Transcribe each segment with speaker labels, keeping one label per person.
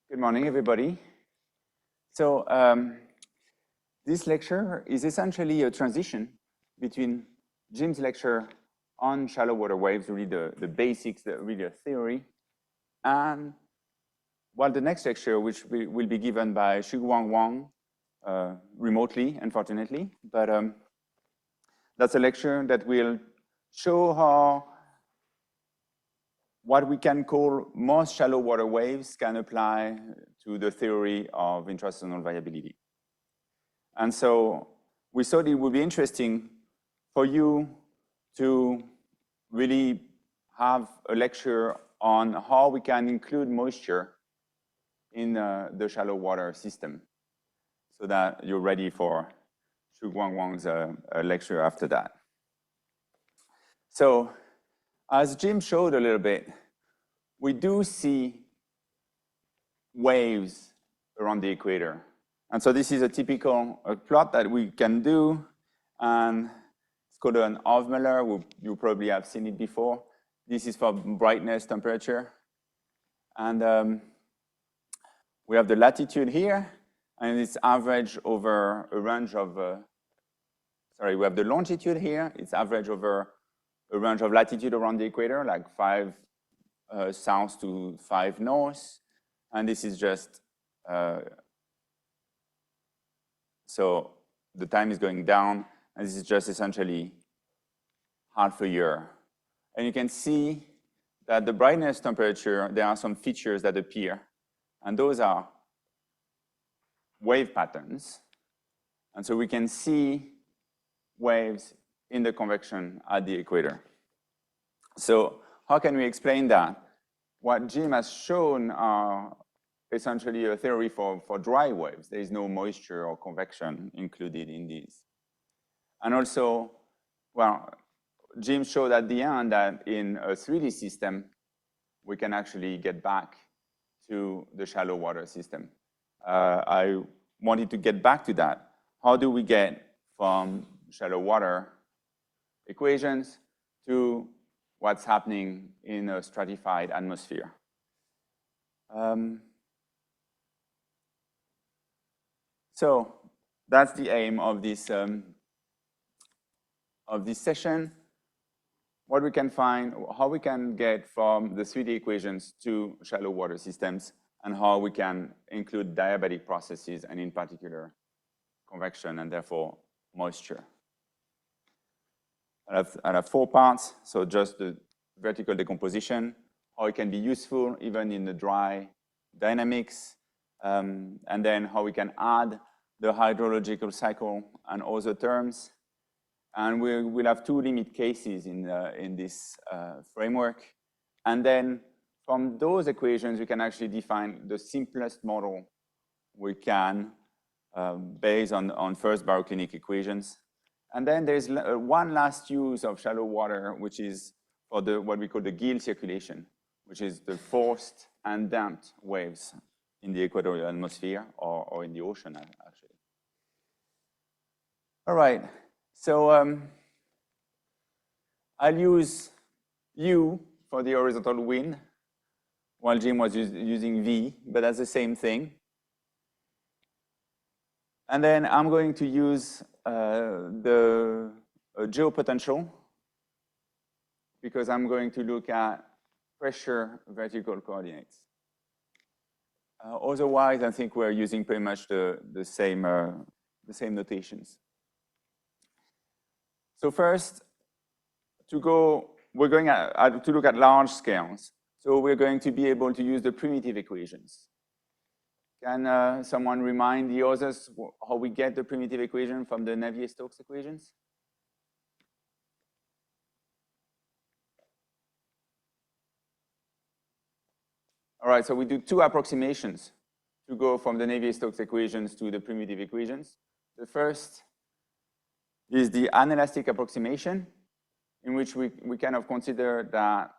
Speaker 1: Good morning, everybody. So this lecture is essentially a transition between Jim's lecture on shallow water waves, really the basics, really the theory, and the next lecture, which will be given by Xuguang Wang remotely, unfortunately, but that's a lecture that will show how what we can call most shallow water waves can apply to the theory of intraseasonal variability. And so we thought it would be interesting for you to really have a lecture on how we can include moisture in the shallow water system, so that you're ready for Xuguang Wang's lecture after that. So as Jim showed a little bit, we do see waves around the equator. And so this is a typical plot that we can do, and it's called an Hofmüller. You probably have seen it before. This is for brightness, temperature. And we have the latitude here, and it's average over a range of, we have the longitude here. It's average over a range of latitude around the equator, like 5 south to 5 north. And this is just, so the time is going down, and this is just essentially half a year. And you can see that the brightness, temperature, there are some features that appear, and those are wave patterns. And so we can see waves in the convection at the equator. So how can we explain that? What Jim has shown are essentially a theory for dry waves. There is no moisture or convection included in these. And also, well, Jim showed at the end that in a 3D system, we can actually get back to the shallow water system. I wanted to get back to that. How do we get from shallow water equations to what's happening in a stratified atmosphere? So that's the aim of this session. What we can find, how we can get from the 3D equations to shallow water systems, and how we can include diabatic processes, and in particular, convection and therefore moisture. I have 4 parts. So just the vertical decomposition, how it can be useful even in the dry dynamics, and then how we can add the hydrological cycle and other terms. And we'll have 2 limit cases in this framework. And then from those equations, we can actually define the simplest model we can based on first baroclinic equations. And then there's one last use of shallow water, which is for what we call the Gilles circulation, which is the forced and damped waves in the equatorial atmosphere or in the ocean, actually. All right, so I'll use U for the horizontal wind, while Jim was using V, but that's the same thing. And then I'm going to use the geopotential, because I'm going to look at pressure vertical coordinates. Otherwise, I think we're using pretty much the same notations. So first, we're going to look at large scales. So we're going to be able to use the primitive equations. Can someone remind the others how we get the primitive equation from the Navier-Stokes equations? All right, so we do 2 approximations to go from the Navier-Stokes equations to the primitive equations. The first is the anelastic approximation, in which we kind of consider that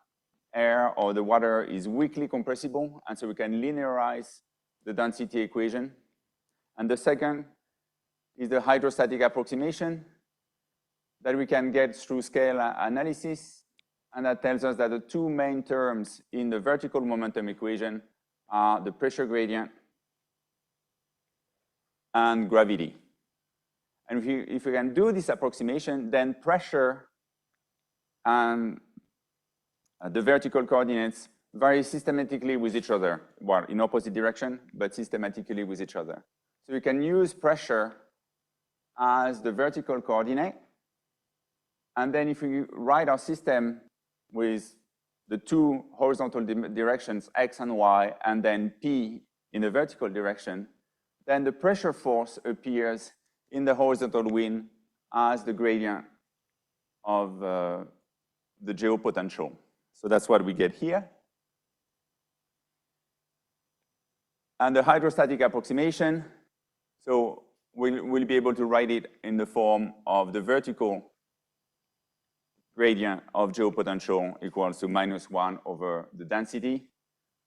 Speaker 1: air or the water is weakly compressible, and so we can linearize the density equation. And the second is the hydrostatic approximation that we can get through scale analysis, and that tells us that the 2 main terms in the vertical momentum equation are the pressure gradient and gravity. And if we can do this approximation, then pressure and the vertical coordinates vary systematically with each other. Well, in opposite direction, but systematically with each other. So we can use pressure as the vertical coordinate. And then if we write our system with the two horizontal directions, x and y, and then p in the vertical direction, then the pressure force appears in the horizontal wind as the gradient of the geopotential. So that's what we get here. And the hydrostatic approximation, so we'll be able to write it in the form of the vertical gradient of geopotential equals to -1 over the density.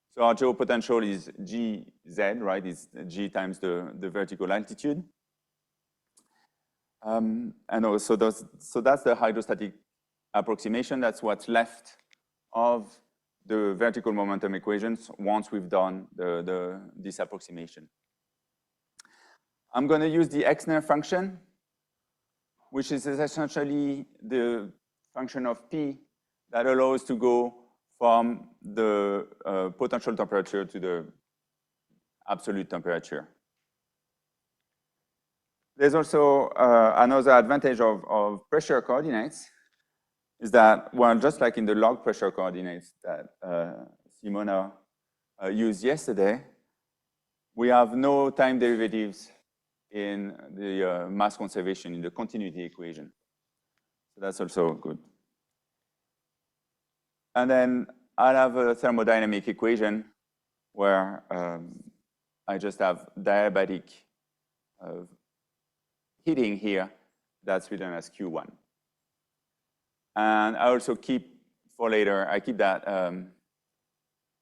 Speaker 1: So our geopotential is GZ, right? It's G times the vertical altitude. And also that's the hydrostatic approximation. That's what's left of the vertical momentum equations once we've done this approximation. I'm going to use the Exner function, which is essentially the function of P that allows to go from the potential temperature to the absolute temperature. There's also another advantage of pressure coordinates is that, well, just like in the log pressure coordinates that Simona used yesterday, we have no time derivatives in the mass conservation in the continuity equation. So that's also good. And then I have a thermodynamic equation where I just have diabatic heating here that's written as Q1. And I also keep, for later, I keep that,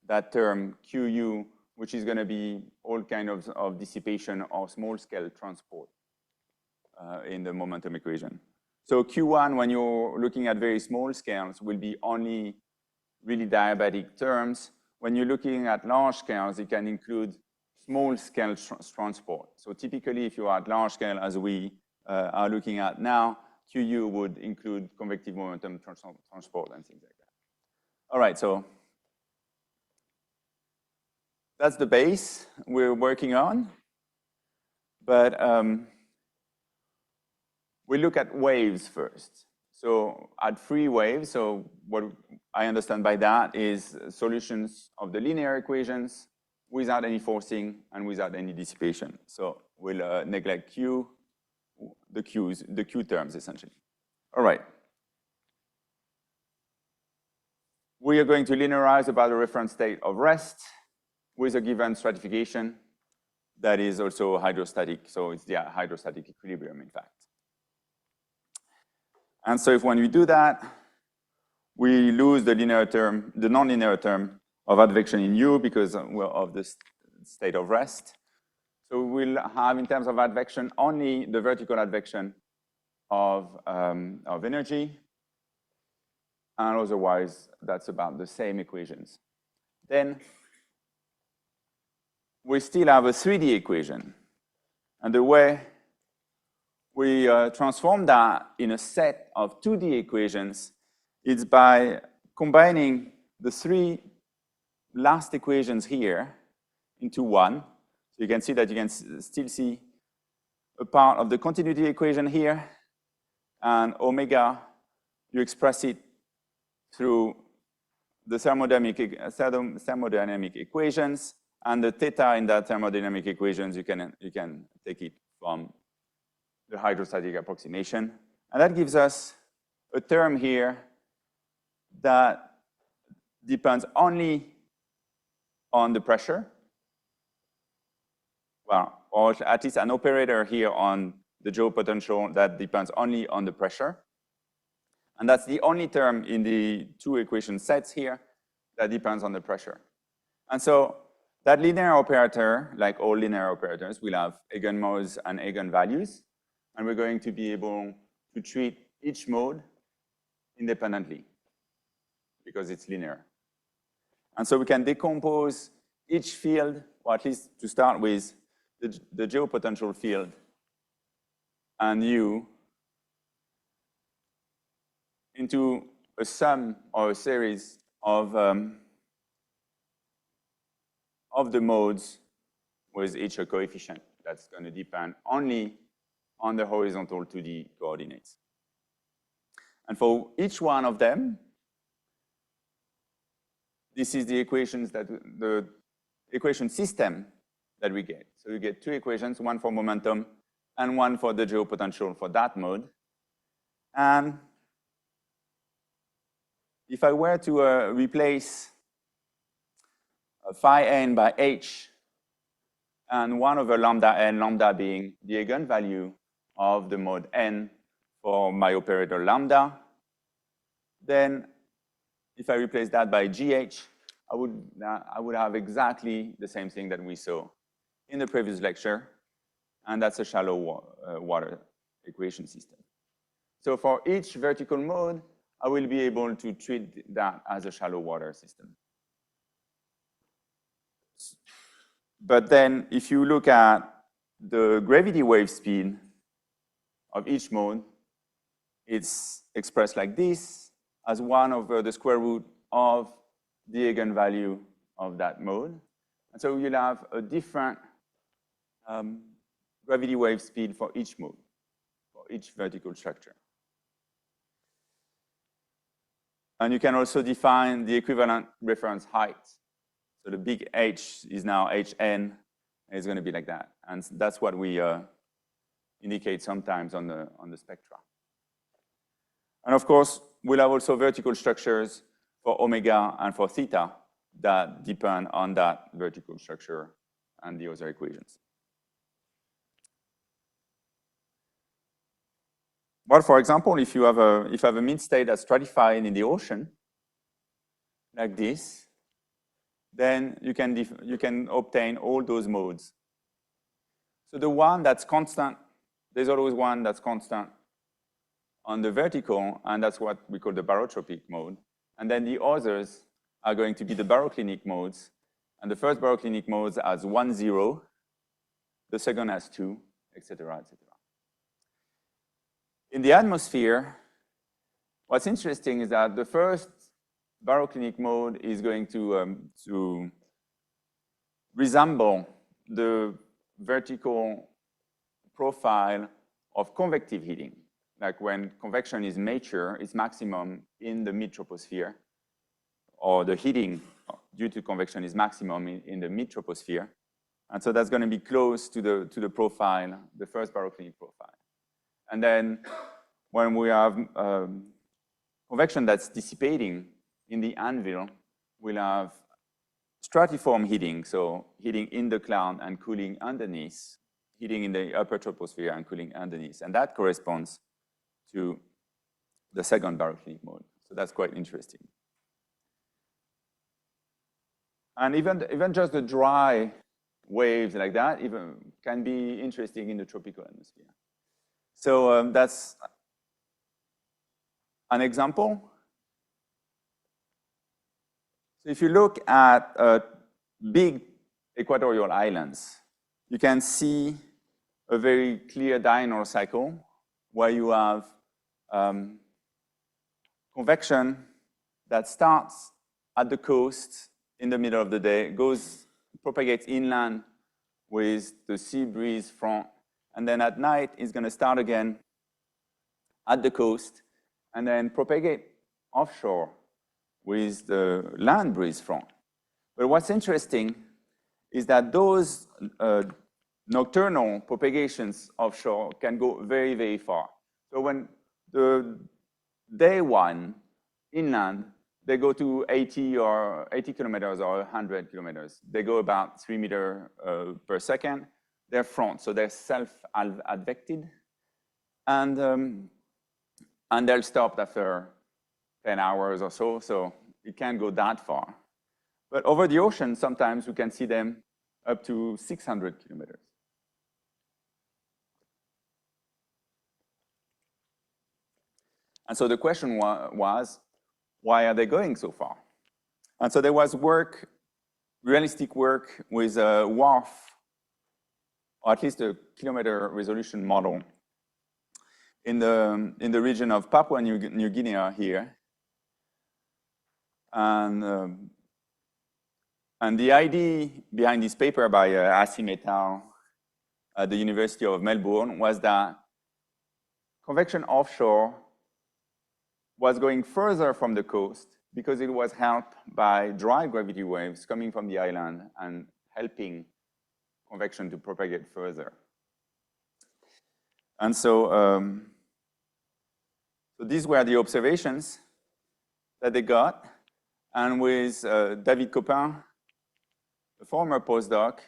Speaker 1: that term QU, which is going to be all kind of dissipation or small-scale transport in the momentum equation. So Q1, when you're looking at very small scales, will be only really diabatic terms. When you're looking at large scales, it can include small-scale transport. So typically, if you are at large scale, as we are looking at now, QU would include convective momentum transport and things like that. All right, so that's the base we're working on. But we look at waves first. So at free waves, so what I understand by that is solutions of the linear equations without any forcing and without any dissipation. So we'll neglect Q, the Q terms essentially. All right. We are going to linearize about the reference state of rest with a given stratification that is also hydrostatic. So it's the hydrostatic equilibrium, in fact. And so if when we do that, we lose the linear term, the nonlinear term of advection in U because of the state of rest. So we'll have, in terms of advection, only the vertical advection of energy. And otherwise, that's about the same equations. Then we still have a 3D equation. And the way we transform that in a set of 2D equations is by combining the three last equations here into one. So you can see that you can still see a part of the continuity equation here, and omega, you express it through the thermodynamic equations, and the theta in that thermodynamic equations, you can take it from the hydrostatic approximation. And that gives us a term here that depends only on the pressure. Well, or at least an operator here on the geopotential that depends only on the pressure. And that's the only term in the two equation sets here that depends on the pressure. And so that linear operator, like all linear operators, will have eigenmodes and eigenvalues. And we're going to be able to treat each mode independently because it's linear. And so we can decompose each field, or at least to start with, the geopotential field and U into a sum or a series of the modes with each a coefficient that's going to depend only on the horizontal 2D coordinates. And for each one of them, this is the equations that the equation system that we get. So you get two equations, one for momentum and one for the geopotential for that mode. And if I were to replace phi n by h and 1 over lambda n, lambda being the eigenvalue of the mode n for my operator lambda, then if I replace that by gh, I would have exactly the same thing that we saw in the previous lecture, and that's a shallow water equation system. So for each vertical mode, I will be able to treat that as a shallow water system. But then if you look at the gravity wave speed of each mode, it's expressed like this, as 1 over the square root of the eigenvalue of that mode. And so you'll have a different gravity wave speed for each mode, for each vertical structure. And you can also define the equivalent reference height. So the big H is now Hn, and it's going to be like that. And that's what we indicate sometimes on the spectra. And of course, we'll have also vertical structures for omega and for theta that depend on that vertical structure and the other equations. Well, for example, if you have a mid-state that's stratified in the ocean, like this, then you can obtain all those modes. So the one that's constant, there's always one that's constant on the vertical, and that's what we call the barotropic mode. And then the others are going to be the baroclinic modes. And the first baroclinic modes has 1, 0, the second has 2, etc., etc. In the atmosphere, what's interesting is that the first baroclinic mode is going to resemble the vertical profile of convective heating. Like when convection is mature, it's maximum in the mid-troposphere, or the heating due to convection is maximum in the mid-troposphere. And so that's going to be close to the profile, the first baroclinic profile. And then when we have convection that's dissipating in the anvil, we'll have stratiform heating, so heating in the cloud and cooling underneath, heating in the upper troposphere and cooling underneath. And that corresponds to the second baroclinic mode. So that's quite interesting. And even just the dry waves like that even can be interesting in the tropical atmosphere. So that's an example. So if you look at big equatorial islands, you can see a very clear diurnal cycle where you have convection that starts at the coast in the middle of the day, propagates inland with the sea breeze front, and then at night it's going to start again at the coast and then propagate offshore with the land breeze front. But what's interesting is that those nocturnal propagations offshore can go very, very far. So when the day one inland, they go to 80 kilometers or 100 kilometers. They go about 3 meters per second. They're front, so they're self-advected. And they'll stop after 10 hours or so, so it can't go that far. But over the ocean, sometimes we can see them up to 600 kilometers. And so the question was, why are they going so far? And so there was work realistic work with a WRF, or at least a kilometer resolution model in the region of Papua New Guinea here. And the idea behind this paper by Asim et al. At the University of Melbourne was that convection offshore was going further from the coast because it was helped by dry gravity waves coming from the island and helping convection to propagate further. And so, so these were the observations that they got. And with David Copin, a former postdoc,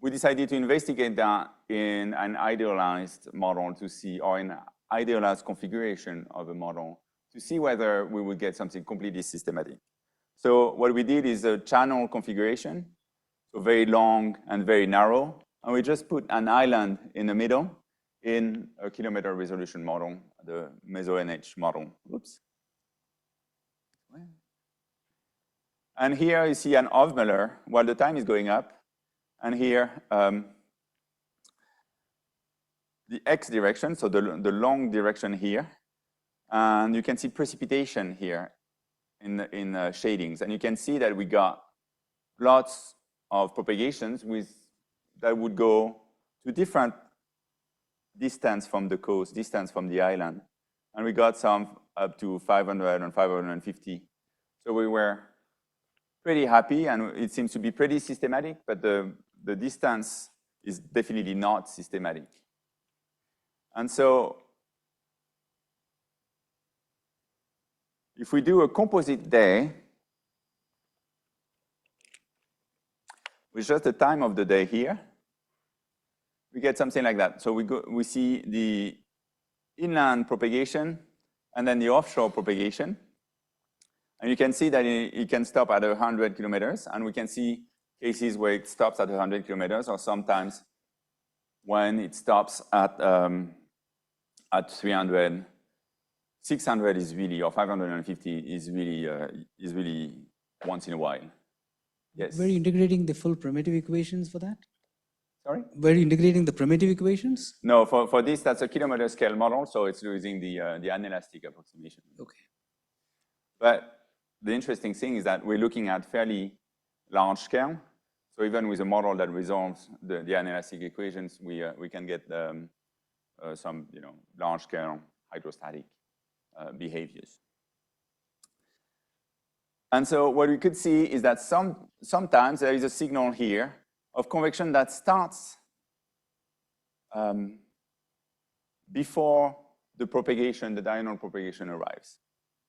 Speaker 1: we decided to investigate that in an idealized model to see, or in an idealized configuration of a model, to see whether we would get something completely systematic. So what we did is a channel configuration, so very long and very narrow, and we just put an island in the middle in a kilometer resolution model, the meso-NH model. Oops. And here you see an Hofmüller while the time is going up, and here the x direction, so the long direction here, and you can see precipitation here in shadings, and you can see that we got lots of propagations that would go to different distance from the coast, distance from the island, and we got some up to 500 and 550. So we were pretty happy, and it seems to be pretty systematic, but the distance is definitely not systematic. And so if we do a composite day with just the time of the day here, we get something like that. So we see the inland propagation and then the offshore propagation. And you can see that it can stop at 100 kilometers, and we can see cases where it stops at 100 kilometers, or sometimes when it stops at 300, 600 is really, or 550 is really once in a while. Yes.
Speaker 2: Were you integrating the full primitive equations for that?
Speaker 1: Sorry?
Speaker 2: Were you integrating the primitive equations?
Speaker 1: No, for this, that's a kilometer scale model, so it's using the anelastic approximation.
Speaker 2: Okay.
Speaker 1: But the interesting thing is that we're looking at fairly large scale. So even with a model that resolves the anelastic equations, we can get some large scale hydrostatic behaviors. And so what we could see is that sometimes there is a signal here of convection that starts before the propagation, the diurnal propagation arrives.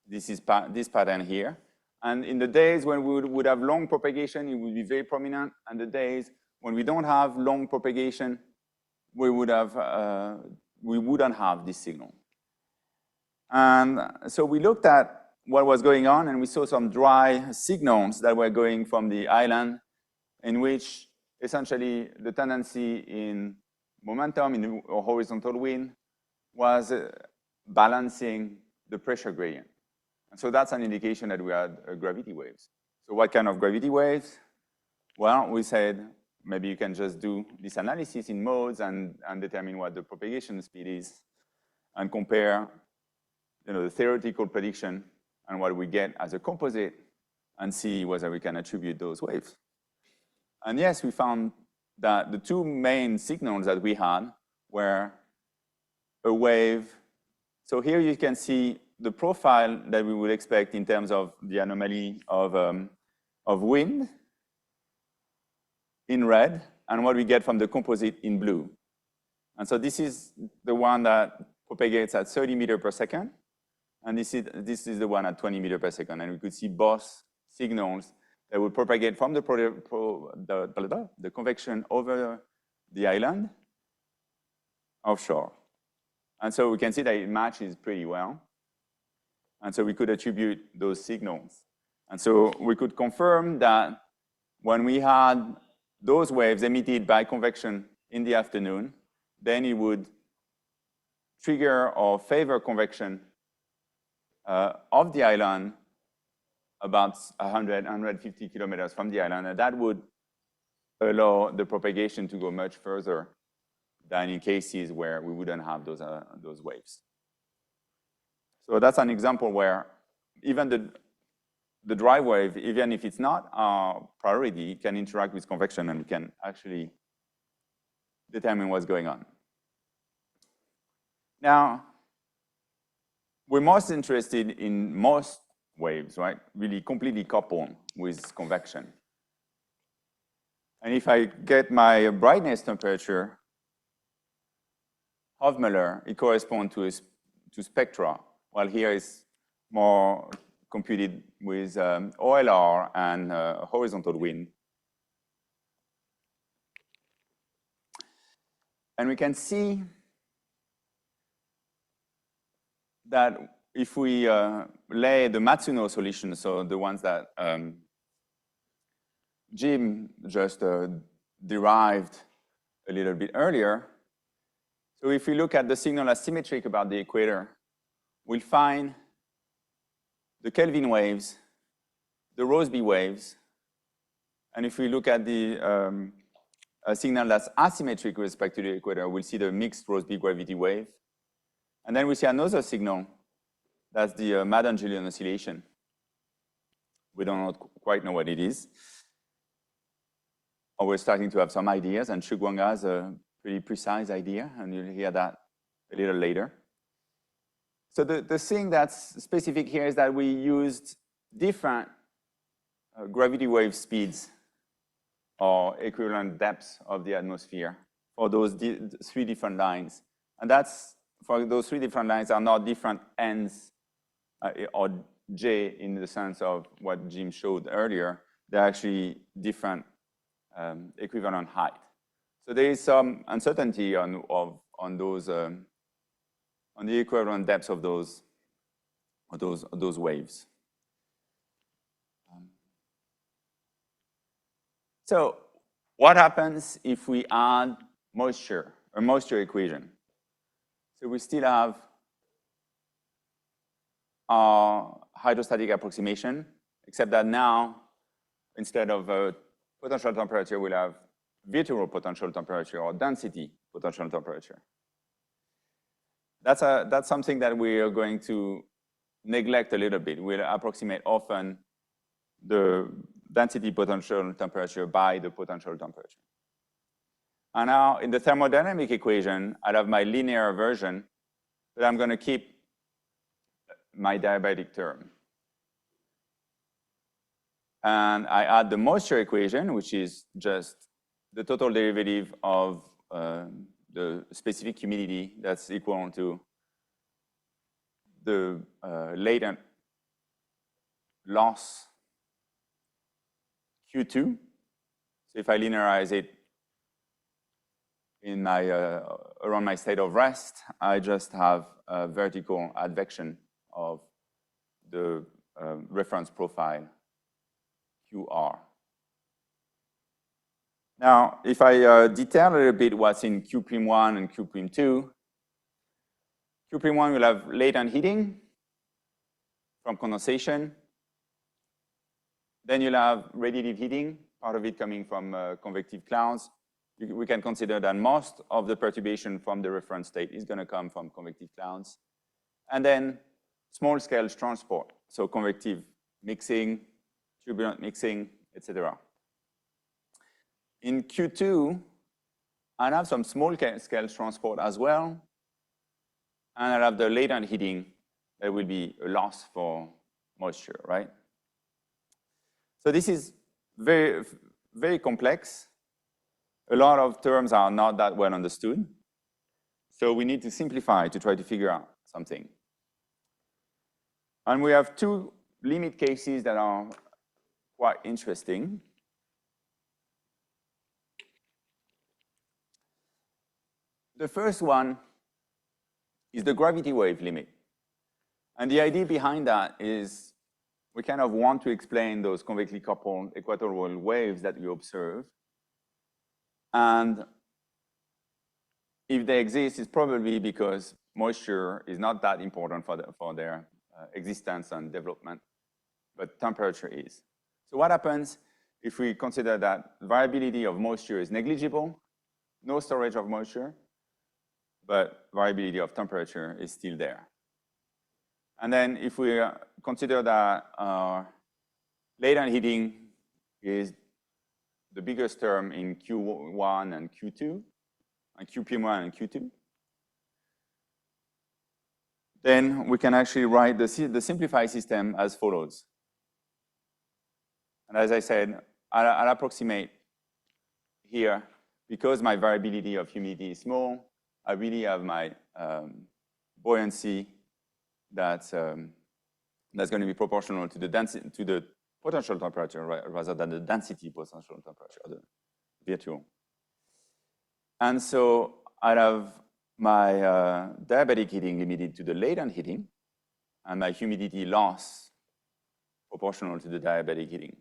Speaker 1: This is this pattern here. And in the days when we would have long propagation, it would be very prominent. And the days when we don't have long propagation, we wouldn't have this signal. And so we looked at what was going on, and we saw some dry signals that were going from the island, in which essentially the tendency in momentum, in the horizontal wind, was balancing the pressure gradient. And so that's an indication that we had gravity waves. So what kind of gravity waves? Well, we said maybe you can just do this analysis in modes and determine what the propagation speed is, and compare the theoretical prediction and what we get as a composite, and see whether we can attribute those waves. And yes, we found that the two main signals that we had were a wave. So here you can see the profile that we would expect in terms of the anomaly of wind in red, and what we get from the composite in blue. And so this is the one that propagates at 30 meters per second, and this is the one at 20 meters per second. And we could see both signals that would propagate from the convection over the island offshore. And so we can see that it matches pretty well. And so we could attribute those signals. And so we could confirm that when we had those waves emitted by convection in the afternoon, then it would trigger or favor convection of the island about 100, 150 kilometers from the island, and that would allow the propagation to go much further than in cases where we wouldn't have those waves. So that's an example where even the dry wave, even if it's not our priority, can interact with convection and we can actually determine what's going on. Now, we're most interested in most waves, right? Really completely coupled with convection. And if I get my brightness temperature of Muller, it corresponds to spectra, while here is more computed with OLR and horizontal wind. And we can see that if we lay the Matsuno solution, so the ones that Jim just derived a little bit earlier, so if we look at the signal as symmetric about the equator, we'll find the Kelvin waves, the Rossby waves, and if we look at the signal that's asymmetric with respect to the equator, we'll see the mixed Rossby gravity wave. And then we see another signal, that's the Madden-Julian oscillation. We don't quite know what it is. Or we're starting to have some ideas, and Shuguang has a pretty precise idea, and you'll hear that a little later. So the thing that's specific here is that we used different gravity wave speeds or equivalent depths of the atmosphere for those three different lines. And that's, for those three different lines are not different ends or J in the sense of what Jim showed earlier. They're actually different equivalent height. So there is some uncertainty on those on the equivalent depths of those waves. So what happens if we add moisture, a moisture equation? So we still have our hydrostatic approximation, except that now, instead of potential temperature, we'll have virtual potential temperature or density potential temperature. That's something that we are going to neglect a little bit. We'll approximate often the density potential temperature by the potential temperature. And now in the thermodynamic equation, I have my linear version, but I'm going to keep my diabatic term. And I add the moisture equation, which is just the total derivative of the specific humidity that's equal to the latent loss Q2. So if I linearize it in my around my state of rest, I just have a vertical advection of the reference profile QR. Now, if I detail a little bit what's in Q'1 and Q'2, Q'1 will have latent heating from condensation. Then you'll have radiative heating, part of it coming from convective clouds. We can consider that most of the perturbation from the reference state is going to come from convective clouds. And then small-scale transport, so convective mixing, turbulent mixing, etc. In Q2, I have some small-scale transport as well, and I have the latent heating that will be a loss for moisture, right? So this is very, very complex. A lot of terms are not that well understood. So we need to simplify to try to figure out something. And we have two limit cases that are quite interesting. The first one is the gravity wave limit. And the idea behind that is we kind of want to explain those convectively coupled equatorial waves that we observe. And if they exist, it's probably because moisture is not that important for their existence and development. but temperature is. So what happens if we consider that variability of moisture is negligible, no storage of moisture, but variability of temperature is still there? And then if we consider that latent heating is the biggest term in Q1 and Q2, and QP1 and Q2, then we can actually write the simplified system as follows. And as I said, I'll approximate here, because my variability of humidity is small, I really have my buoyancy that's going to be proportional to the density, to the potential temperature, rather than the density potential temperature, the virtual. And so I have my diabatic heating limited to the latent heating, and my humidity loss proportional to the diabatic heating.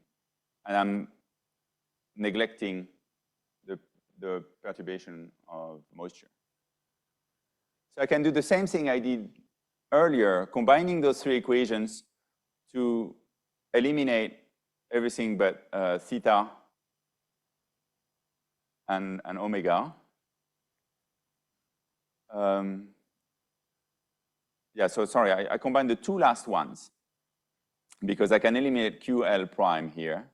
Speaker 1: And I'm neglecting the perturbation of moisture. So I can do the same thing I did earlier, combining those three equations to eliminate everything but theta and omega. Yeah, so sorry, I combined the two last ones because I can eliminate QL prime here,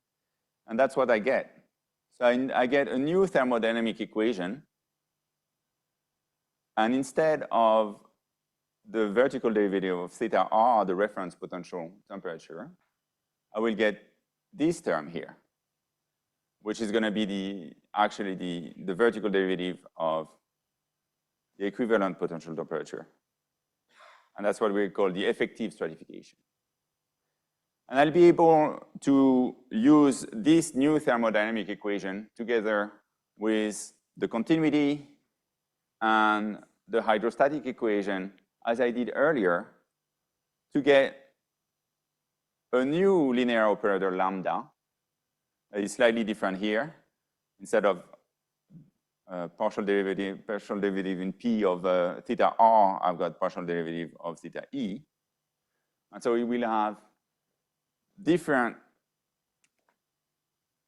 Speaker 1: and that's what I get. So I get a new thermodynamic equation, and instead of the vertical derivative of theta r, the reference potential temperature, I will get this term here, which is going to be actually the vertical derivative of the equivalent potential temperature. And that's what we call the effective stratification. And I'll be able to use this new thermodynamic equation together with the continuity and the hydrostatic equation, as I did earlier, to get a new linear operator lambda that is slightly different here. Instead of partial derivative in P of theta r, I've got partial derivative of theta e. And so we will have different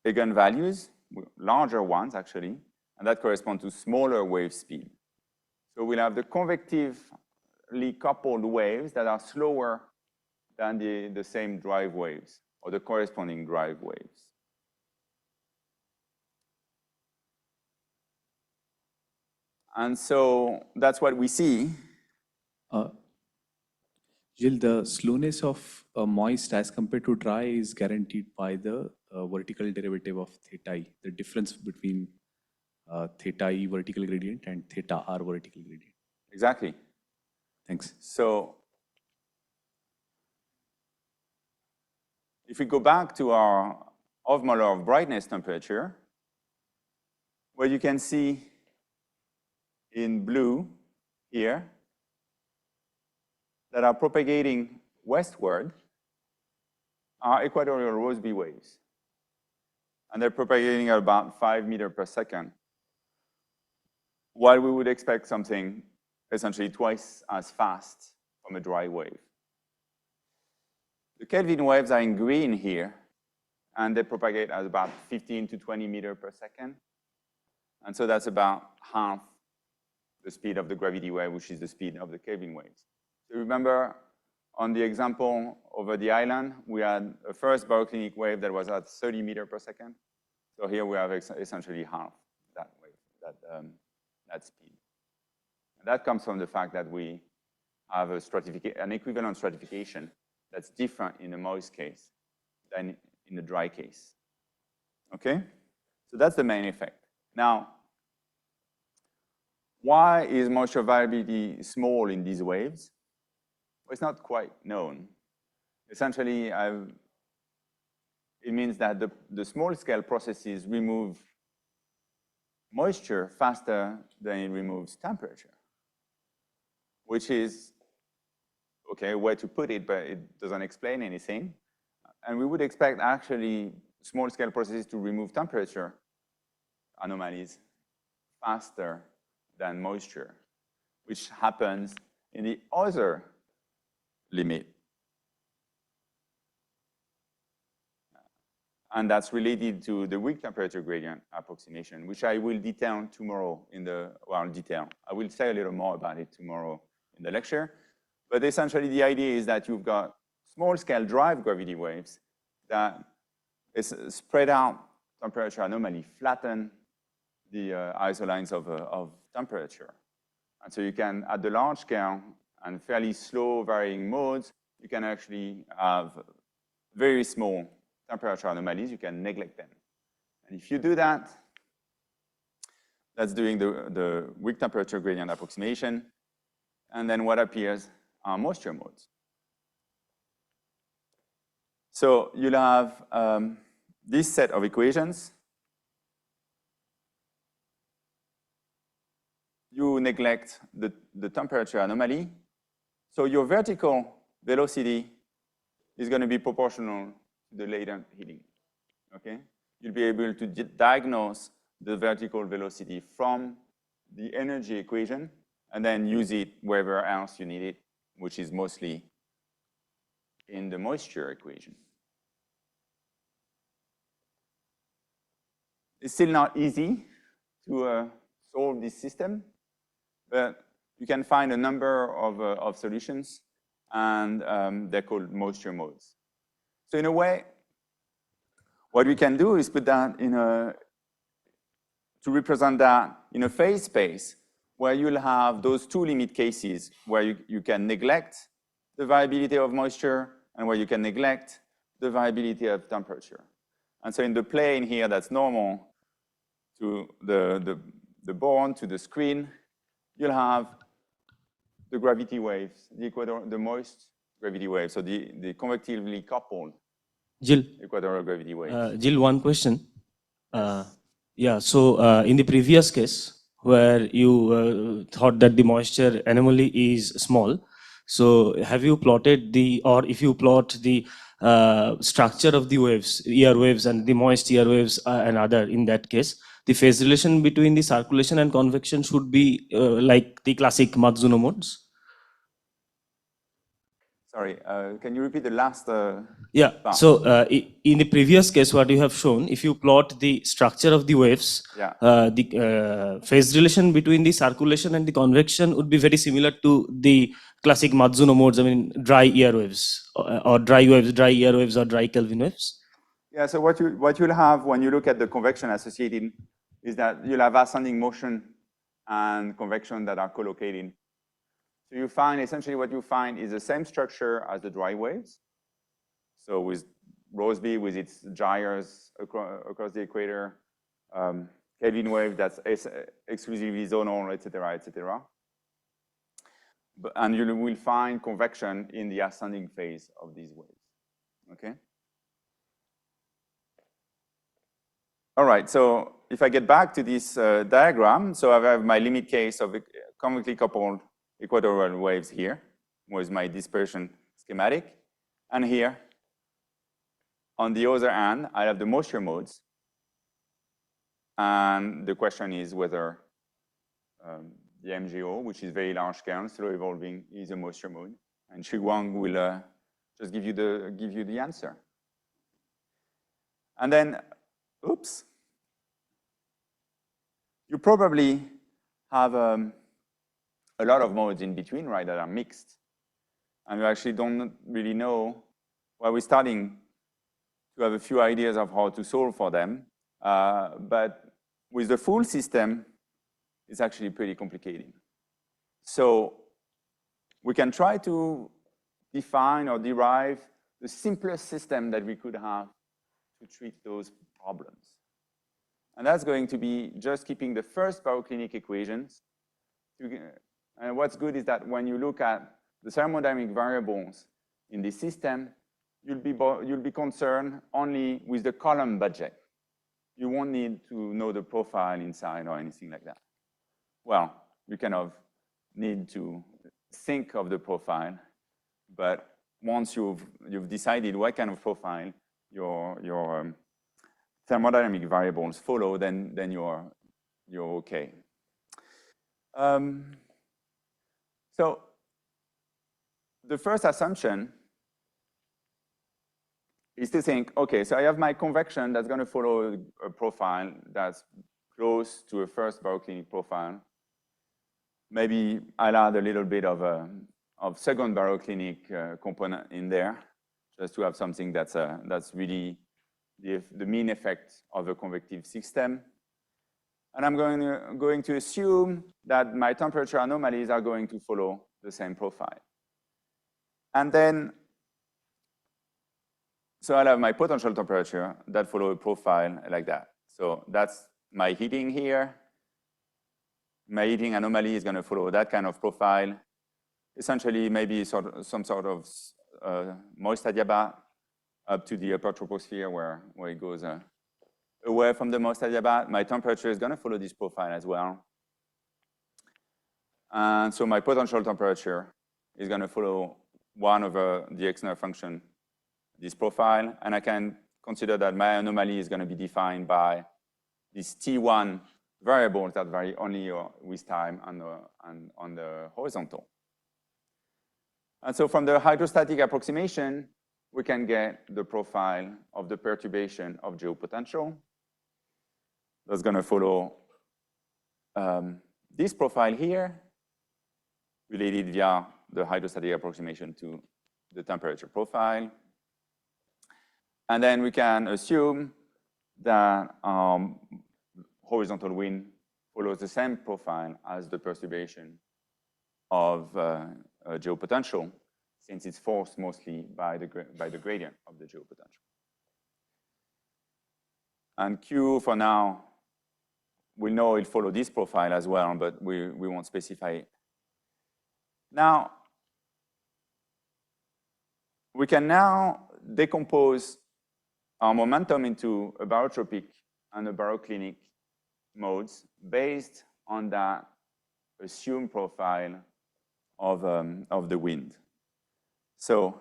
Speaker 1: eigenvalues, larger ones actually, and that correspond to smaller wave speed. So we'll have the convectively coupled waves that are slower than the same drive waves, or the corresponding drive waves. And so that's what we see.
Speaker 3: Gilles, the slowness of moist as compared to dry is guaranteed by the vertical derivative of theta e, the difference between theta e vertical gradient and theta r vertical gradient.
Speaker 1: Exactly.
Speaker 3: Thanks.
Speaker 1: So if we go back to our Hofmöller of brightness temperature, what you can see in blue here that are propagating westward are equatorial Rossby waves. And they're propagating at about 5 meters per second, while we would expect something essentially twice as fast from a dry wave. The Kelvin waves are in green here, and they propagate at about 15 to 20 meters per second. And so that's about half the speed of the gravity wave, which is the speed of the Kelvin waves. So remember, on the example over the island, we had a first baroclinic wave that was at 30 meters per second. So here we have essentially half that wave, that speed. And that comes from the fact that we have an equivalent stratification that's different in the moist case than in the dry case. Okay? So that's the main effect. Now, why is moisture variability small in these waves? Well, it's not quite known. Essentially, it means that the small-scale processes remove moisture faster than it removes temperature, which is, okay, a way to put it, but it doesn't explain anything. And we would expect actually small-scale processes to remove temperature anomalies faster than moisture, which happens in the other limit. And that's related to the weak temperature gradient approximation, which I will detail tomorrow in the, well, detail. I will say a little more about it tomorrow in the lecture. But essentially, the idea is that you've got small-scale drive gravity waves that is spread out temperature anomaly, flatten the isolines of temperature. And so you can, at the large scale and fairly slow varying modes, you can actually have very small temperature anomalies. You can neglect them. And if you do that, that's doing the weak temperature gradient approximation. And then what appears are moisture modes. So you'll have this set of equations. You neglect the temperature anomaly. So your vertical velocity is going to be proportional to the latent heating, okay? You'll be able to diagnose the vertical velocity from the energy equation and then use it wherever else you need it, which is mostly in the moisture equation. It's still not easy to solve this system, but you can find a number of solutions, and they're called moisture modes. So in a way, what we can do is put that in to represent that in a phase space where you'll have those two limit cases where you can neglect the variability of moisture and where you can neglect the variability of temperature. And so in the plane here that's normal to the board, to the screen, you'll have the gravity waves, the moist gravity waves, so the convectively coupled
Speaker 4: Gilles,
Speaker 1: equatorial gravity waves.
Speaker 4: Gilles, one question. Yeah, so in the previous case where you thought that the moisture anomaly is small, so have you plotted or if you plot the structure of the waves, ER waves and the moist ER waves and other in that case, the phase relation between the circulation and convection should be like the classic Matsuno modes?
Speaker 1: Sorry, can you repeat the last
Speaker 4: Yeah,
Speaker 1: part?
Speaker 4: so in the previous case, what you have shown, if you plot the structure of the waves,
Speaker 1: Yeah.
Speaker 4: The phase relation between the circulation and the convection would be very similar to the classic Matsuno modes, I mean, dry ER waves, or dry waves, dry ER waves, or dry Kelvin waves.
Speaker 1: Yeah, so what you'll have when you look at the convection associated is that you'll have ascending motion and convection that are collocated. So you find, essentially what you find is the same structure as the dry waves. So with Roseby, with its gyres across the equator, Kelvin wave that's exclusively zonal, et cetera, et cetera. And you will find convection in the ascending phase of these waves, okay? All right, so if I get back to this diagram, so I have my limit case of convexely coupled equatorial waves here, with my dispersion schematic. And here, on the other hand, I have the moisture modes. And the question is whether the MGO, which is very large scale, slow evolving, is a moisture mode. And Xu Wang will just give you the answer. And then, oops, you probably have a lot of modes in between, right, that are mixed. And you actually don't really know, well, we're starting to have a few ideas of how to solve for them. But with the full system, it's actually pretty complicated. So we can try to define or derive the simplest system that we could have to treat those problems. And that's going to be just keeping the first pyroclinic equations. And what's good is that when you look at the thermodynamic variables in the system, you'll be concerned only with the column budget. You won't need to know the profile inside or anything like that. Well, you kind of need to think of the profile, but once you've decided what kind of profile your thermodynamic variables follow, then you're okay. So the first assumption is to think, okay, so I have my convection that's going to follow a profile that's close to a first baroclinic profile. Maybe I'll add a little bit of second baroclinic component in there, just to have something that's really the mean effect of a convective system. And I'm going to assume that my temperature anomalies are going to follow the same profile. And then, so I'll have my potential temperature that follow a profile like that. So that's my heating here. My heating anomaly is going to follow that kind of profile. Essentially, maybe some sort of moist adiabat up to the upper troposphere where it goes away from the moist adiabat. My temperature is going to follow this profile as well. And so my potential temperature is going to follow 1 over the Exner function, this profile. And I can consider that my anomaly is going to be defined by this T1 variable that vary only with time on the horizontal. And so from the hydrostatic approximation, we can get the profile of the perturbation of geopotential. That's going to follow this profile here, related via the hydrostatic approximation to the temperature profile. And then we can assume that horizontal wind follows the same profile as the perturbation of geopotential, since it's forced mostly by the gradient of the geopotential. And Q, for now, we know it follows this profile as well, but we won't specify it. Now, we can now decompose our momentum into a barotropic and a baroclinic modes based on that assumed profile of the wind. So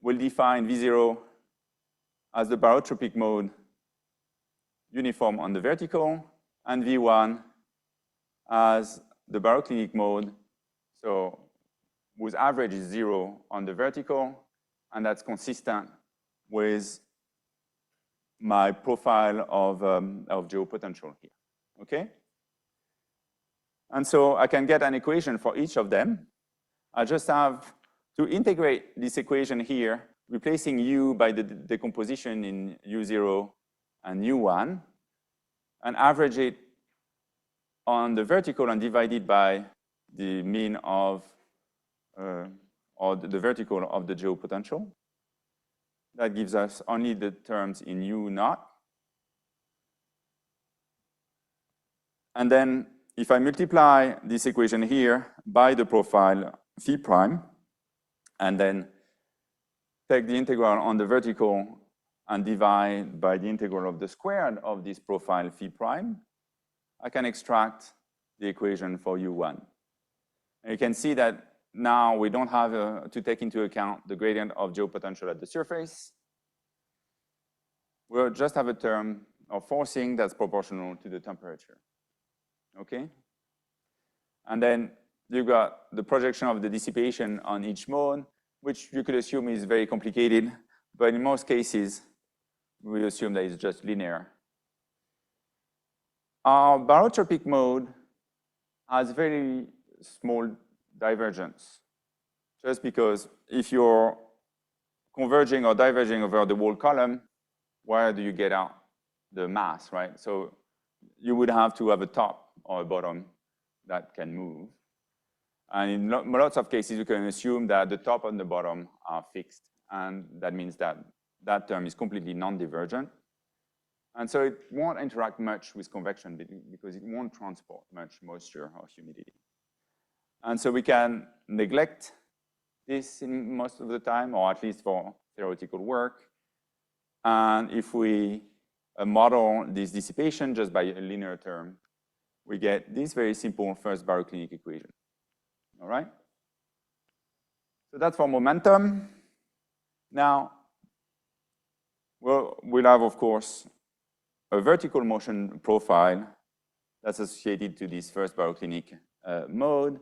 Speaker 1: we'll define V0 as the barotropic mode uniform on the vertical, and V1 as the baroclinic mode, so whose average is 0 on the vertical, and that's consistent with my profile of geopotential here, okay? And so I can get an equation for each of them. I just have to integrate this equation here, replacing U by the decomposition in U0 and U1, and average it on the vertical and divide it by the mean of, or the vertical of the geopotential. That gives us only the terms in U naught. And then if I multiply this equation here by the profile phi prime, and then take the integral on the vertical and divide by the integral of the squared of this profile phi prime, I can extract the equation for U1. And you can see that now we don't have to take into account the gradient of geopotential at the surface. We'll just have a term of forcing that's proportional to the temperature, okay? And then you've got the projection of the dissipation on each mode, which you could assume is very complicated, but in most cases, we assume that it's just linear. Our barotropic mode has very small divergence, just because if you're converging or diverging over the whole column, where do you get out the mass, right? So you would have to have a top or a bottom that can move. And in lots of cases, you can assume that the top and the bottom are fixed. And that means that that term is completely non-divergent. And so it won't interact much with convection because it won't transport much moisture or humidity. And so we can neglect this in most of the time, or at least for theoretical work. And if we model this dissipation just by a linear term, we get this very simple first baroclinic equation. All right? So that's for momentum. Now, we'll have, of course, a vertical motion profile that's associated to this first baroclinic mode.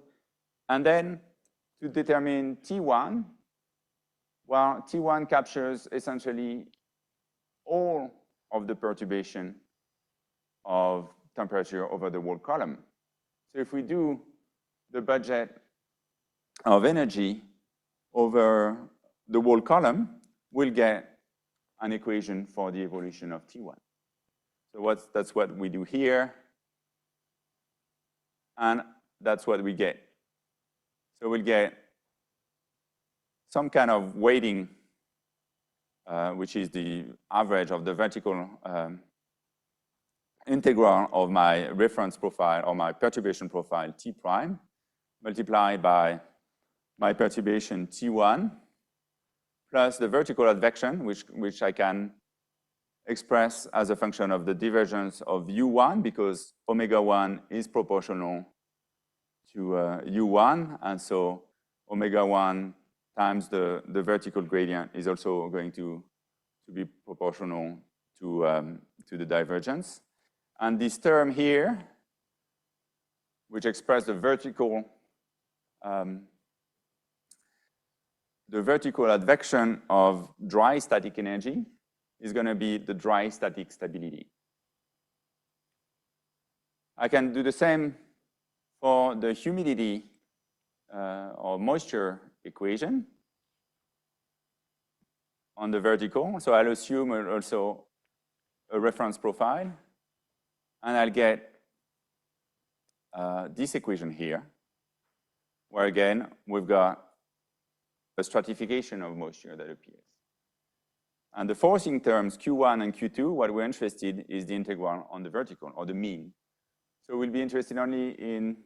Speaker 1: And then to determine T1, Well, T1 captures essentially all of the perturbation of temperature over the whole column. So if we do the budget of energy over the whole column, we'll get an equation for the evolution of T1. So that's what we do here, and that's what we get. So we'll get some kind of weighting, which is the average of the vertical integral of my reference profile or my perturbation profile T prime multiplied by my perturbation T1 plus the vertical advection, which I can express as a function of the divergence of U1 because omega 1 is proportional to U1, and so omega 1 times the vertical gradient is also going to be proportional to the divergence. And this term here, which expresses the vertical advection of dry static energy, is going to be the dry static stability. I can do the same for the humidity or moisture equation on the vertical. So I'll assume also a reference profile, and I'll get this equation here, where again, we've got a stratification of moisture that appears. And the forcing terms, Q1 and Q2, what we're interested in is the integral on the vertical, or the mean. So we'll be interested only in,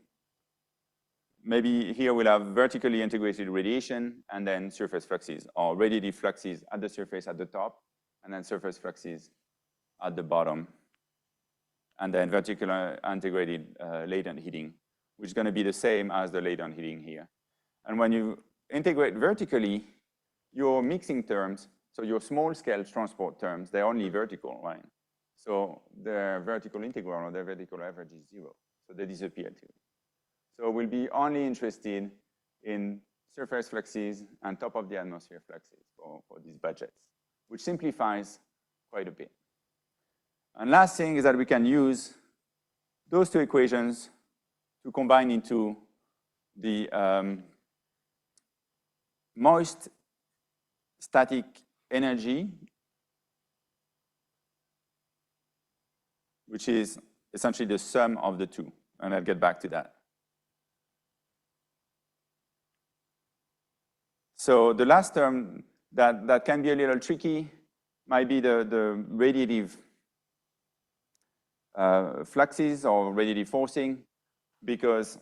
Speaker 1: maybe here we'll have vertically integrated radiation and then surface fluxes, or radiative fluxes at the surface at the top, and then surface fluxes at the bottom, and then vertically integrated latent heating, which is going to be the same as the latent heating here. And when you integrate vertically, your mixing terms, so your small-scale transport terms, they're only vertical, right? So their vertical integral or their vertical average is 0. So they disappear too. So we'll be only interested in surface fluxes and top of the atmosphere fluxes for these budgets, which simplifies quite a bit. And last thing is that we can use those two equations to combine into the moist static energy, which is essentially the sum of the two. And I'll get back to that. So the last term that can be a little tricky might be the radiative fluxes or radiative forcing, because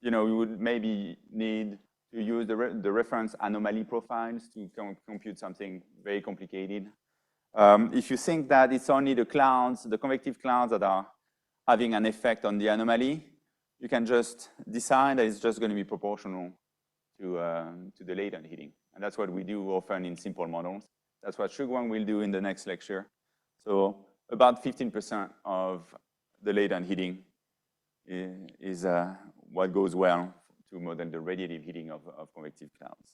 Speaker 1: we would maybe need to use the reference anomaly profiles to compute something very complicated. If you think that it's only the clouds, the convective clouds that are having an effect on the anomaly, you can just decide that it's just going to be proportional to the latent heating. And that's what we do often in simple models. That's what Shugwang will do in the next lecture. So about 15% of the latent heating is what goes well to model the radiative heating of convective clouds.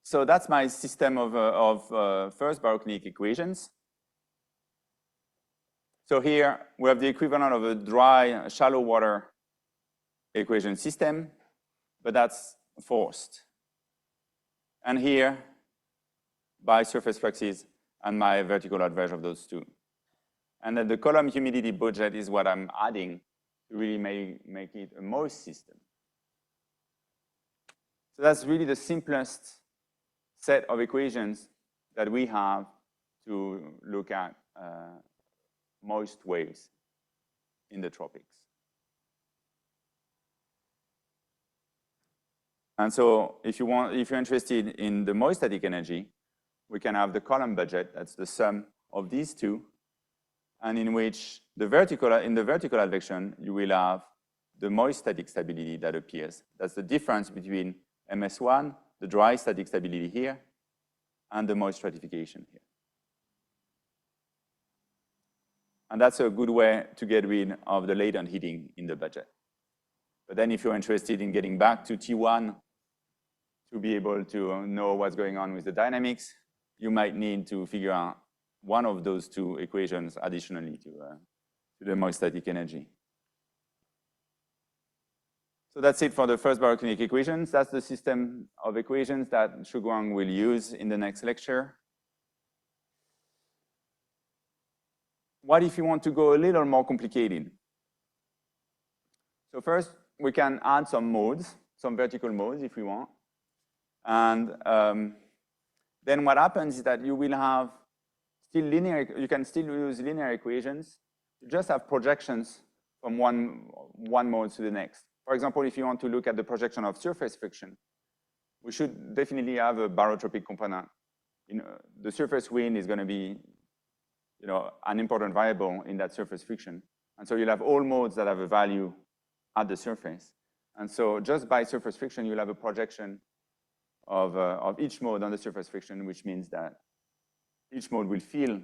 Speaker 1: So that's my system of first Baroknic equations. So here we have the equivalent of a dry, shallow water equation system, but that's forced. And here, by surface fluxes and my vertical average of those two. And then the column humidity budget is what I'm adding to really make it a moist system. So that's really the simplest set of equations that we have to look at moist waves in the tropics. And so if you're interested in the moist static energy, we can have the column budget, that's the sum of these two, and in which in the vertical advection, you will have the moist static stability that appears. That's the difference between MS1, the dry static stability here, and the moist stratification here. And that's a good way to get rid of the latent heating in the budget. But then if you're interested in getting back to T1 to be able to know what's going on with the dynamics, you might need to figure out one of those two equations additionally to the moist static energy. So that's it for the first baroclinic equations. That's the system of equations that Shuguang will use in the next lecture. What if you want to go a little more complicated? So first, we can add some modes, some vertical modes if we want. And then what happens is that you will have still linear, you can still use linear equations. You just have projections from one mode to the next. For example, if you want to look at the projection of surface friction, we should definitely have a barotropic component. The surface wind is going to be an important variable in that surface friction. And so you'll have all modes that have a value at the surface. And so just by surface friction, you'll have a projection of each mode on the surface friction, which means that each mode will feel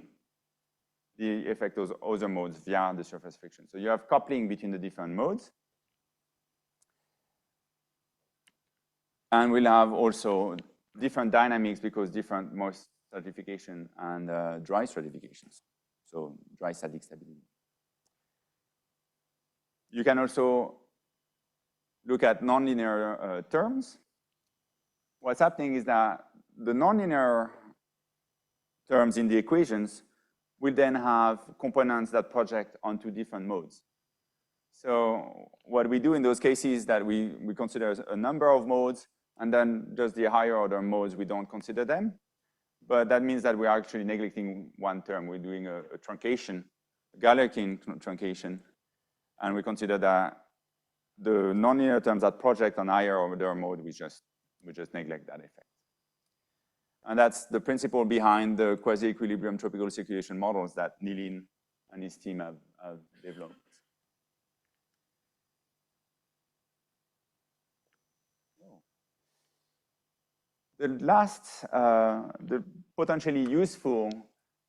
Speaker 1: the effect of other modes via the surface friction. So you have coupling between the different modes. And we'll have also different dynamics because different moist stratification and dry stratifications. So dry static stability. You can also look at nonlinear terms. What's happening is that the nonlinear terms in the equations will then have components that project onto different modes. So what we do in those cases is that we consider a number of modes, and then just the higher order modes, we don't consider them. But that means that we're actually neglecting one term. We're doing a truncation, a Galerkin truncation, and we consider that the nonlinear terms that project on higher order mode, we just neglect that effect. And that's the principle behind the quasi-equilibrium tropical circulation models that Nilin and his team have developed. The last, the potentially useful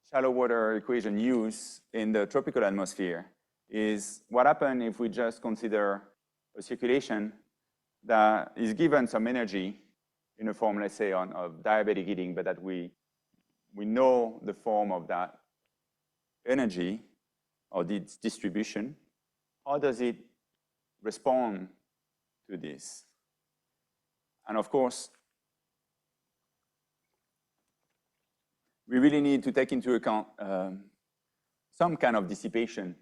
Speaker 1: shallow water equation use in the tropical atmosphere is what happens if we just consider a circulation that is given some energy in a form, let's say, of diabatic heating, but that we know the form of that energy or its distribution. How does it respond to this? And of course, we really need to take into account some kind of dissipation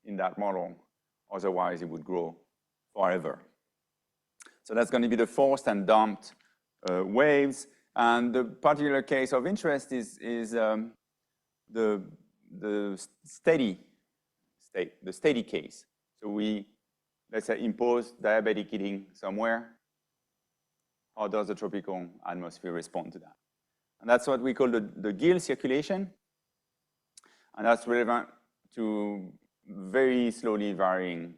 Speaker 1: in that model. Otherwise, it would grow forever. So that's going to be the forced and damped waves. And the particular case of interest is the steady state, the steady case. So we, let's say, impose diabatic heating somewhere. How does the tropical atmosphere respond to that? And that's what we call the Gilles circulation. And that's relevant to very slowly varying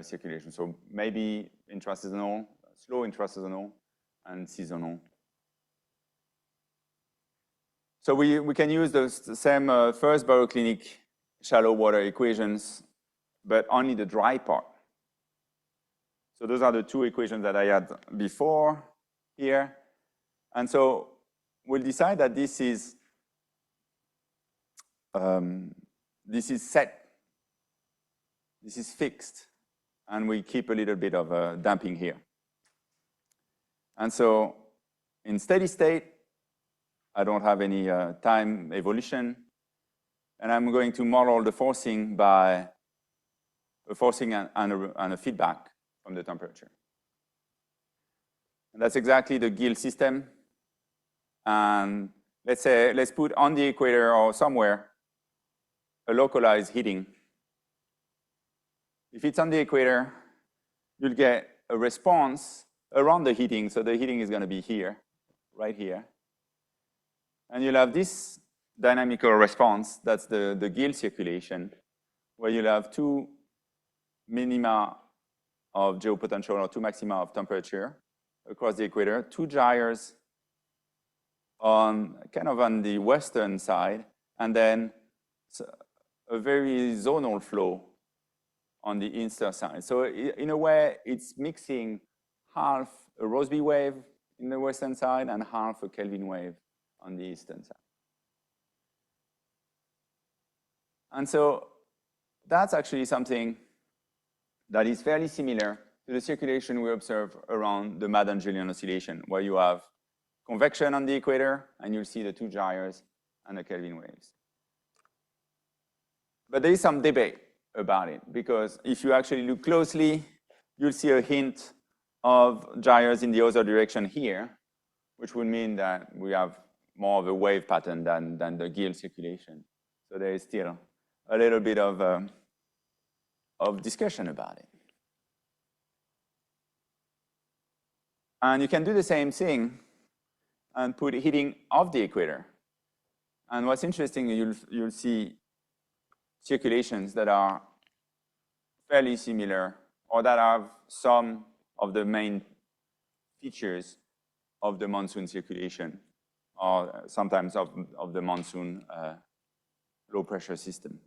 Speaker 1: circulation. So maybe intraseasonal, slow intraseasonal, and seasonal. So we can use the same first baroclinic shallow water equations, but only the dry part. So those are the two equations that I had before here. And so we'll decide that this is set, this is fixed, and we keep a little bit of damping here. And so in steady state, I don't have any time evolution, and I'm going to model the forcing by a forcing and a feedback from the temperature. And that's exactly the Gilles system. And let's put on the equator or somewhere a localized heating. If it's on the equator, you'll get a response around the heating. So the heating is going to be here, right here. And you'll have this dynamical response, that's the Gilles circulation, where you'll have two minima of geopotential or two maxima of temperature across the equator, two gyres on kind of on the western side, and then a very zonal flow on the eastern side. So in a way, it's mixing half a Rossby wave in the western side and half a Kelvin wave on the eastern side. And so that's actually something that is fairly similar to the circulation we observe around the Madden-Julian oscillation, where you have convection on the equator, and you'll see the two gyres and the Kelvin waves. But there is some debate about it, because if you actually look closely, you'll see a hint of gyres in the other direction here, which would mean that we have more of a wave pattern than the Gilles circulation. So there is still a little bit of discussion about it. And you can do the same thing and put heating off the equator. And what's interesting, you'll see circulations that are fairly similar, or that have some of the main features of the monsoon circulation, or sometimes of the monsoon low pressure system.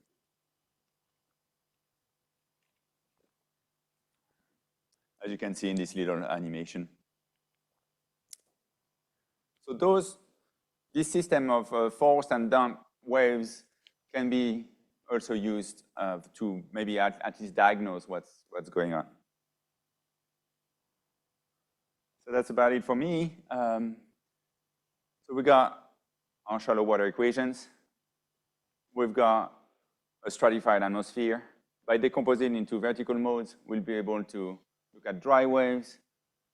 Speaker 1: As you can see in this little animation. So this system of forced and damped waves can be also used to maybe at least diagnose what's going on. So that's about it for me. So we got our shallow water equations. We've got a stratified atmosphere. By decomposing into vertical modes, we'll be able to look at dry waves,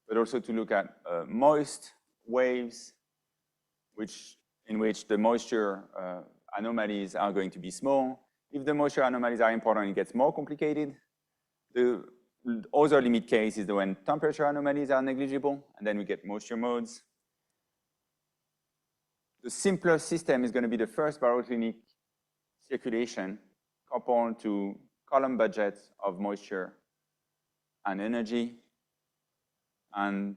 Speaker 1: but also to look at moist waves, in which the moisture anomalies are going to be small. If the moisture anomalies are important, it gets more complicated. The other limit case is when temperature anomalies are negligible, and then we get moisture modes. The simpler system is going to be the first baroclinic circulation coupled to column budgets of moisture and energy. And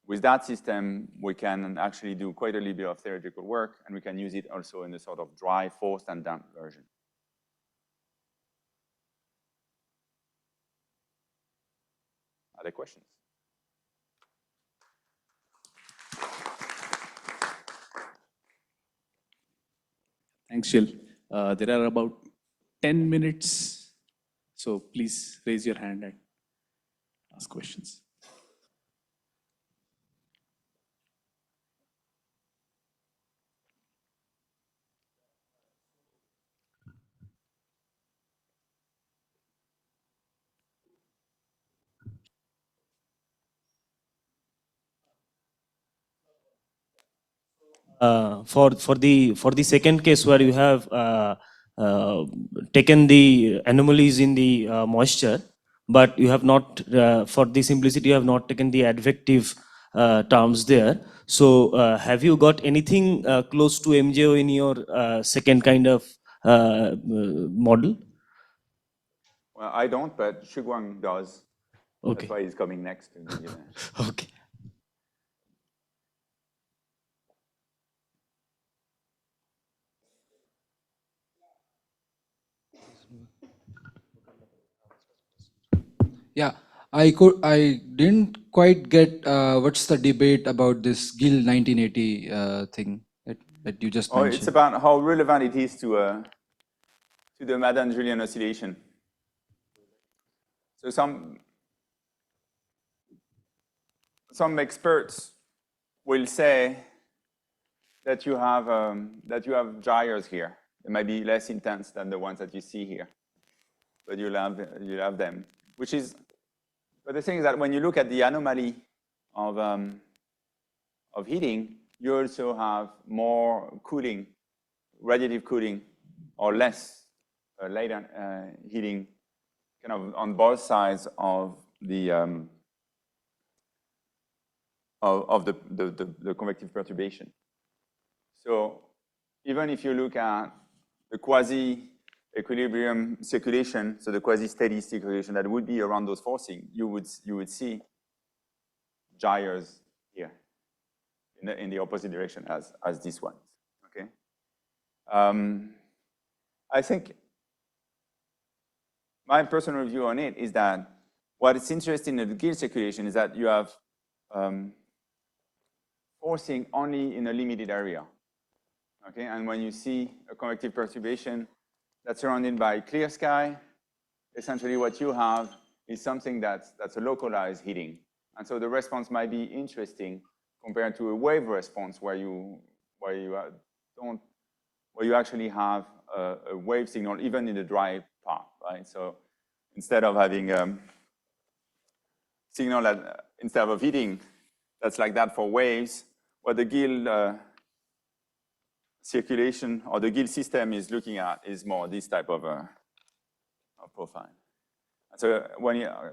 Speaker 1: with that system, we can actually do quite a little bit of theoretical work, and we can use it also in the sort of dry, forced, and damp version. Other questions?
Speaker 3: Thanks, Gilles. There are about 10 minutes, so please raise your hand and ask questions.
Speaker 4: For the second case where you have taken the anomalies in the moisture, but you have not, for the simplicity, you have not taken the advective terms there. So have you got anything close to MJO in your second kind of model?
Speaker 1: Well, I don't, but Shiguang does.
Speaker 4: Okay.
Speaker 1: That's why he's coming next.
Speaker 4: Okay.
Speaker 5: Yeah, I didn't quite get what's the debate about this Gilles 1980 thing that you just mentioned.
Speaker 1: It's about how relevant it is to the Madden-Julian oscillation. So some experts will say that you have gyres here. They might be less intense than the ones that you see here, but you'll have them. But the thing is that when you look at the anomaly of heating, you also have more cooling, radiative cooling, or less latent heating, kind of on both sides of the convective perturbation. So even if you look at the quasi-equilibrium circulation, so the quasi-steady circulation that would be around those forcing, you would see gyres here in the opposite direction as this one. Okay. I think my personal view on it is that what is interesting in the Gilles circulation is that you have forcing only in a limited area. Okay, and when you see a convective perturbation that's surrounded by clear sky, essentially what you have is something that's a localized heating. And so the response might be interesting compared to a wave response where you actually have a wave signal even in the dry part, right? So instead of having signal that instead of heating that's like that for waves, what the Gilles circulation or the Gilles system is looking at is more this type of profile. So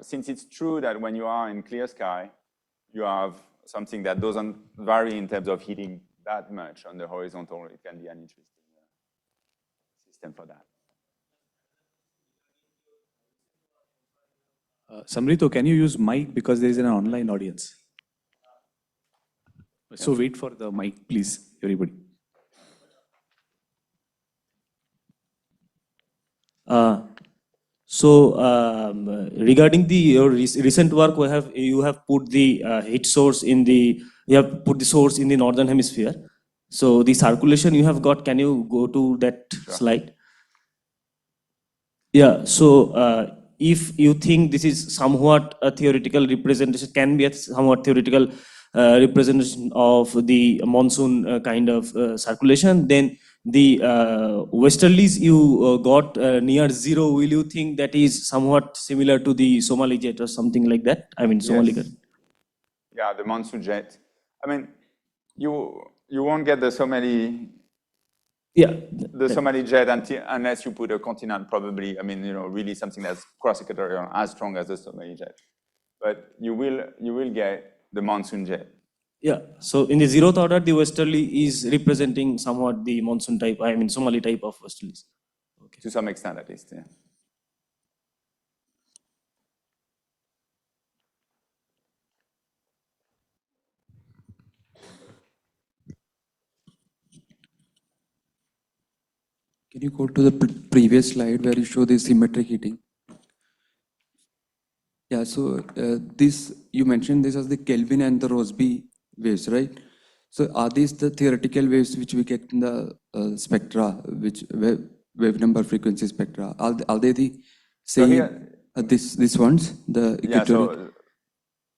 Speaker 1: since it's true that when you are in clear sky, you have something that doesn't vary in terms of heating that much on the horizontal, it can be an interesting system for that.
Speaker 3: Samrito, can you use mic because there is an online audience? So wait for the mic, please, everybody.
Speaker 4: Regarding your recent work, you have put the heat source in the source in the northern hemisphere. So the circulation you have got, can you go to that slide? Yeah. So if you think this is somewhat a theoretical representation, can be a somewhat theoretical representation of the monsoon kind of circulation, then the westerlies you got near zero, will you think that is somewhat similar to the Somali jet or something like that? I mean, Somali jet.
Speaker 1: Yeah, the monsoon jet. I mean, you won't get the Somali.
Speaker 4: Yeah.
Speaker 1: The Somali jet unless you put a continent, probably. I mean, really something that's cross-equatorial as strong as the Somali jet. But you will get the monsoon jet.
Speaker 4: Yeah, so in the zeroth order, the westerly is representing somewhat the monsoon type, I mean Somali type of westerlies.
Speaker 1: Okay. To some extent, at least, yeah.
Speaker 5: Can you go to the previous slide where you show the symmetric heating? Yeah, so you mentioned this as the Kelvin and the Rossby waves, right? So are these the theoretical waves which we get in the spectra, which wave number frequency spectra? Are they the same? So here, these ones, the equatorial? Yeah, so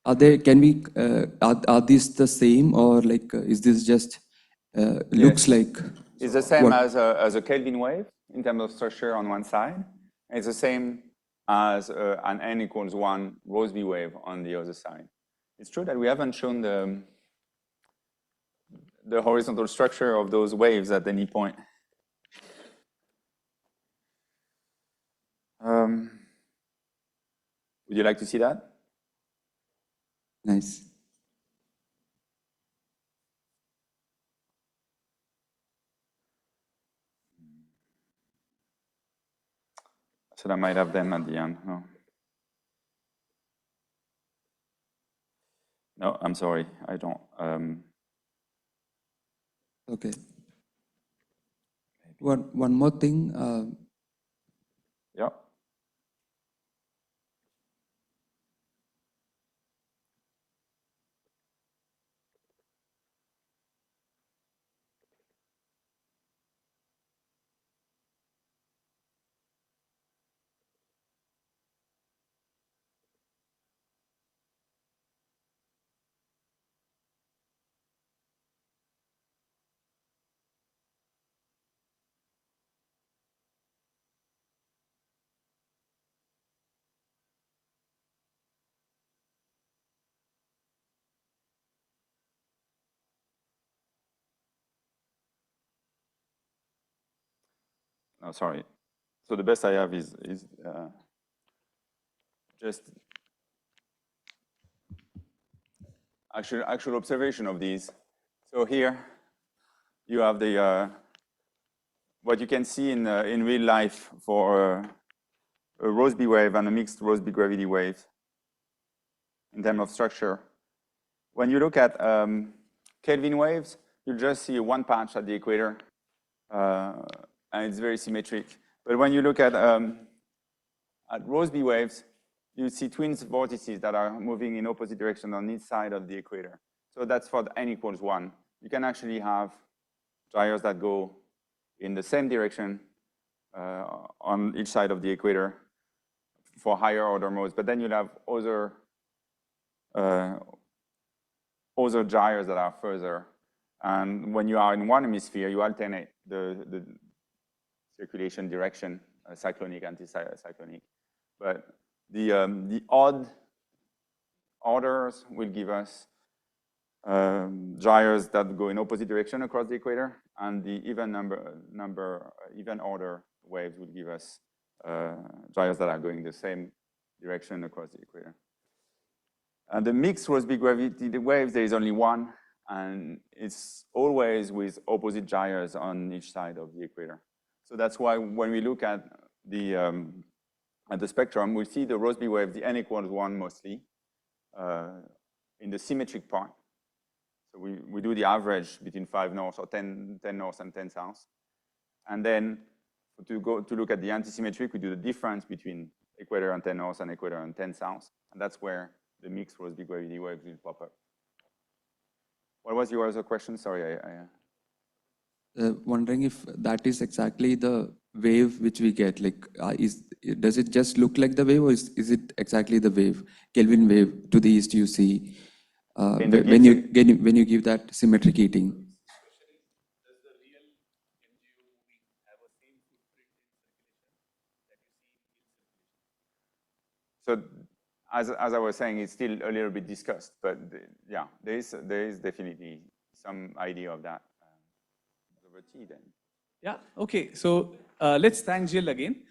Speaker 5: are they? Can we? Are these the same, or like is this just looks like?
Speaker 1: It's the same as a Kelvin wave in terms of structure on one side. It's the same as an n=1 Rossby wave on the other side. It's true that we haven't shown the horizontal structure of those waves at any point. Would you like to see that?
Speaker 5: Nice.
Speaker 1: So I might have them at the end. No, I'm sorry, I don't.
Speaker 5: Okay. One more thing.
Speaker 1: Yeah. No, sorry. So the best I have is just actual observation of these. So here you have the what you can see in real life for a Rossby wave and a mixed Rossby gravity wave in terms of structure. When you look at Kelvin waves, you just see one patch at the equator, and it's very symmetric. But when you look at at Rossby waves, you see twin vortices that are moving in opposite direction on each side of the equator. So that's for the n=1. You can actually have gyres that go in the same direction on each side of the equator for higher order modes, but then you'll have other gyres that are further. And when you are in one hemisphere, you alternate the circulation direction, cyclonic, anti-cyclonic. But the odd orders will give us gyres that go in opposite direction across the equator, and the even order waves will give us gyres that are going the same direction across the equator. And the mixed Rossby gravity waves, there is only one, and it's always with opposite gyres on each side of the equator. So that's why when we look at the spectrum, we see the Rossby wave, the n=1 mostly, in the symmetric part. So we do the average between 5 north or 10 north and 10 south. And then to look at the antisymmetric, we do the difference between equator and 10 north and equator and 10 south. And that's where the mixed Rossby gravity waves will pop up. What was your other question? Sorry,
Speaker 5: Wondering if that is exactly the wave which we get. Like, does it just look like the wave, or is it exactly the wave, Kelvin wave to the east you see when you give that symmetric heating?
Speaker 1: So as I was saying, it's still a little bit discussed, but yeah, there is definitely some idea of that. Over T then.
Speaker 3: Yeah, okay. So let's thank Gilles again.